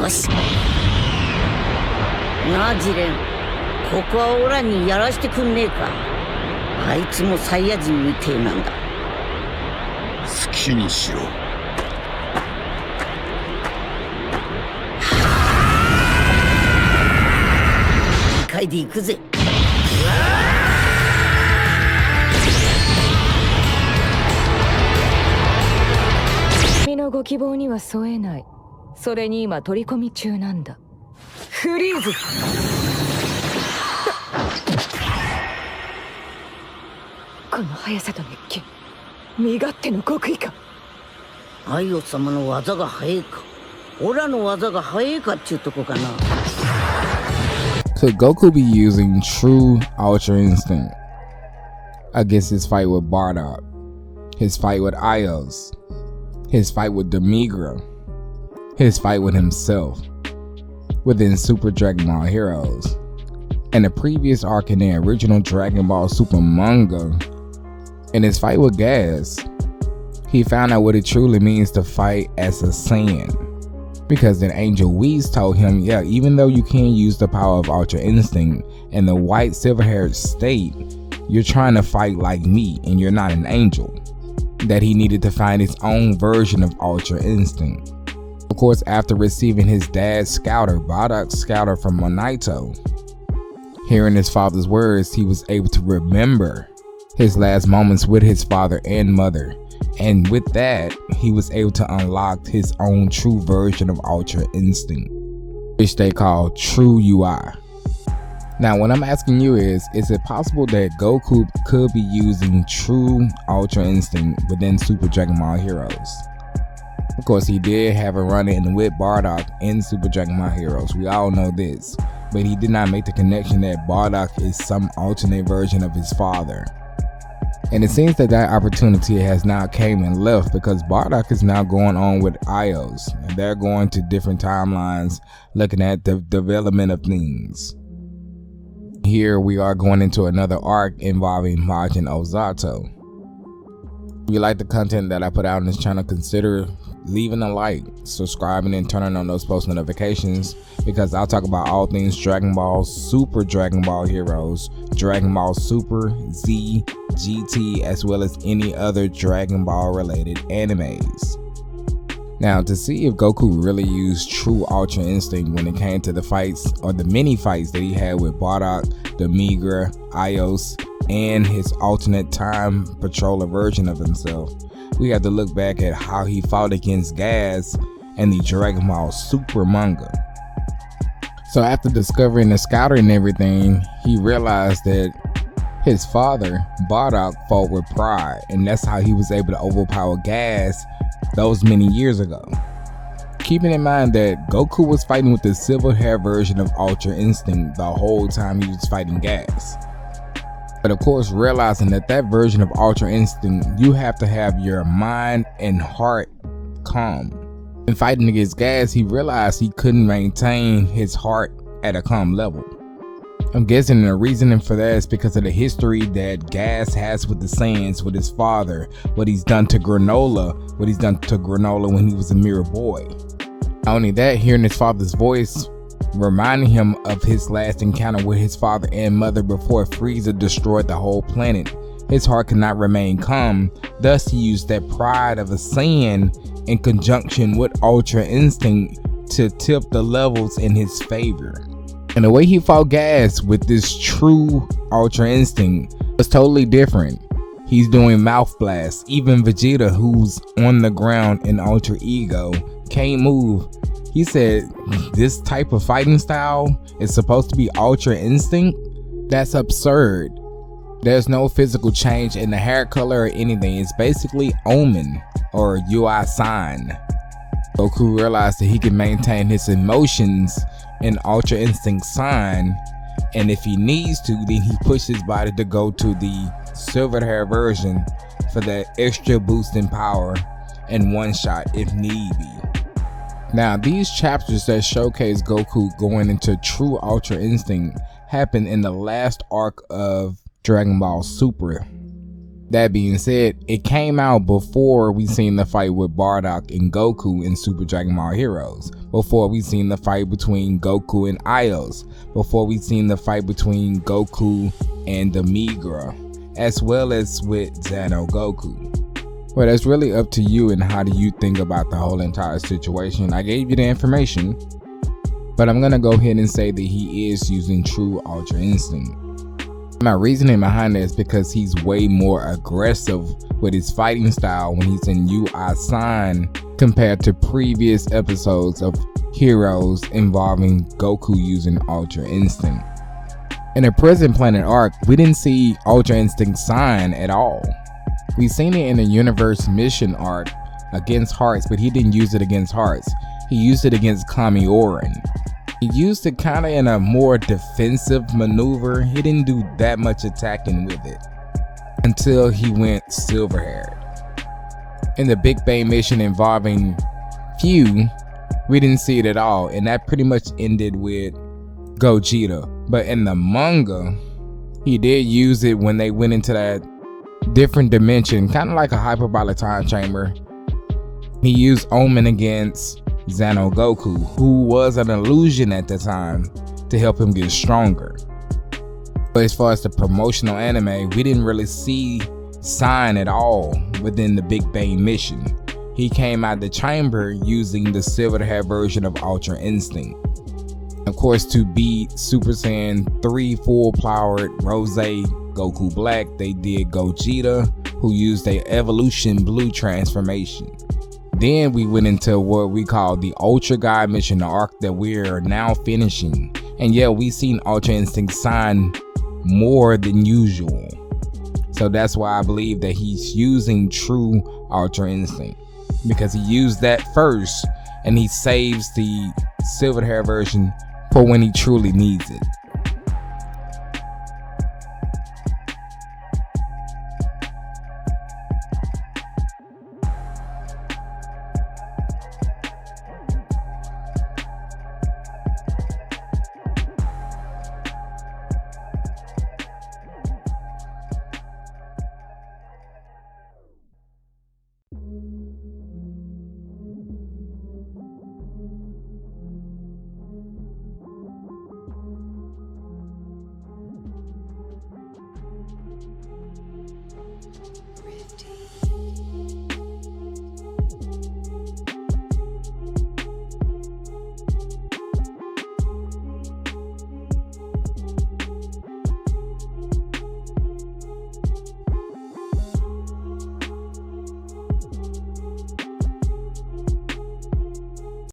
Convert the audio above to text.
よし。なあジレン、ここはオラにやらしてくんねえか。あいつもサイヤ人みてえなんだ。好きにしろ。2回で行くぜ。君のご希望には添えない。それに今取り込み中なんだ。フリーズ。この速さと熱気、身勝手の極意か。アイオ様の技が速えか、オラの技が速えかっちゅうとこかな。Could Goku be using true Ultra Instinct against his fight with Bardock, his fight with Ios, his fight with Demigra, his fight with himself within Super Dragon Ball Heroes, and the previous arc in the original Dragon Ball Super manga? In his fight with Gas, he found out what it truly means to fight as a Saiyan. Because then Angel Whis told him, yeah, even though you can use the power of Ultra Instinct in the white silver-haired state, you're trying to fight like me and you're not an angel. That he needed to find his own version of Ultra Instinct. Of course, after receiving his dad's scouter, Bardock's scouter from Monito, hearing his father's words, he was able to remember his last moments with his father and mother. And with that, he was able to unlock his own true version of Ultra Instinct, which they call True UI. Now, what I'm asking you is it possible that Goku could be using True Ultra Instinct within Super Dragon Ball Heroes? Of course, he did have a run-in with Bardock in Super Dragon Ball Heroes. We all know this. But he did not make the connection that Bardock is some alternate version of his father. And it seems that opportunity has now came and left because Bardock is now going on with Ios. And they're going to different timelines looking at the development of things. Here we are going into another arc involving Majin Ozato. If you like the content that I put out on this channel, consider leaving a like, subscribing, and turning on those post notifications because I'll talk about all things Dragon Ball, Super Dragon Ball Heroes, Dragon Ball Super, Z, GT, as well as any other Dragon Ball related animes. Now, to see if Goku really used true Ultra Instinct when it came to the fights or the mini fights that he had with Bardock, Demigra, Ios, and his alternate time patroller version of himself, we have to look back at how he fought against Gas and the Dragon Ball Super manga. So after discovering the scouter and everything, he realized that his father, Bardock, fought with pride, and that's how he was able to overpower Gas those many years ago. Keeping in mind that Goku was fighting with the silver hair version of Ultra Instinct the whole time he was fighting Gas. But of course, realizing that version of Ultra Instinct, you have to have your mind and heart calm. In fighting against Gas, he realized he couldn't maintain his heart at a calm level. I'm guessing the reasoning for that is because of the history that Gas has with the Saiyans, with his father, what he's done to Granola when he was a mere boy. Not only that, hearing his father's voice reminding him of his last encounter with his father and mother before Frieza destroyed the whole planet, his heart could not remain calm. Thus, he used that pride of a Saiyan in conjunction with Ultra Instinct to tip the levels in his favor. And the way he fought Gas with this true Ultra Instinct was totally different. He's doing mouth blasts. Even Vegeta, who's on the ground in Ultra Ego, can't move. He said this type of fighting style is supposed to be Ultra Instinct? That's absurd. There's no physical change in the hair color or anything. It's basically Omen or UI sign. Goku realized that he can maintain his emotions in Ultra Instinct sign, and if he needs to, then he pushes his body to go to the silver hair version for that extra boost in power and one shot if need be. Now, these chapters that showcase Goku going into true Ultra Instinct happened in the last arc of Dragon Ball Super. That being said, it came out before we seen the fight with Bardock and Goku in Super Dragon Ball Heroes, before we seen the fight between Goku and Ios, before we seen the fight between Goku and the Migra, as well as with Xano Goku. Well, that's really up to you and how do you think about the whole entire situation. I gave you the information, but I'm gonna go ahead and say that he is using true Ultra Instinct. My reasoning behind that is because he's way more aggressive with his fighting style when he's in UI Sign compared to previous episodes of Heroes involving Goku using Ultra Instinct. In the present Planet arc, we didn't see Ultra Instinct Sign at all. We seen it in the Universe Mission arc against Hearts, but he didn't use it against Hearts. He used it against Kami Orin. He used it kind of in a more defensive maneuver. He didn't do that much attacking with it until he went silver-haired. In the Big Bang mission involving Few, we didn't see it at all, and that pretty much ended with Gogeta. But in the manga, he did use it when they went into that different dimension, kind of like a hyperbolic time chamber. He used Omen against Xano Goku, who was an illusion at the time, to help him get stronger. But as far as the promotional anime, we didn't really see Sign at all within the Big Bang mission. He came out the chamber using the silver-hair version of Ultra Instinct. Of course, to beat Super Saiyan 3 full-powered Rose Goku Black, they did Gogeta, who used a Evolution Blue transformation. Then we went into what we call the Ultra God mission, the arc that we're now finishing. And yeah, we seen Ultra Instinct Sign more than usual. So that's why I believe that he's using true Ultra Instinct, because he used that first and he saves the silver hair version for when he truly needs it.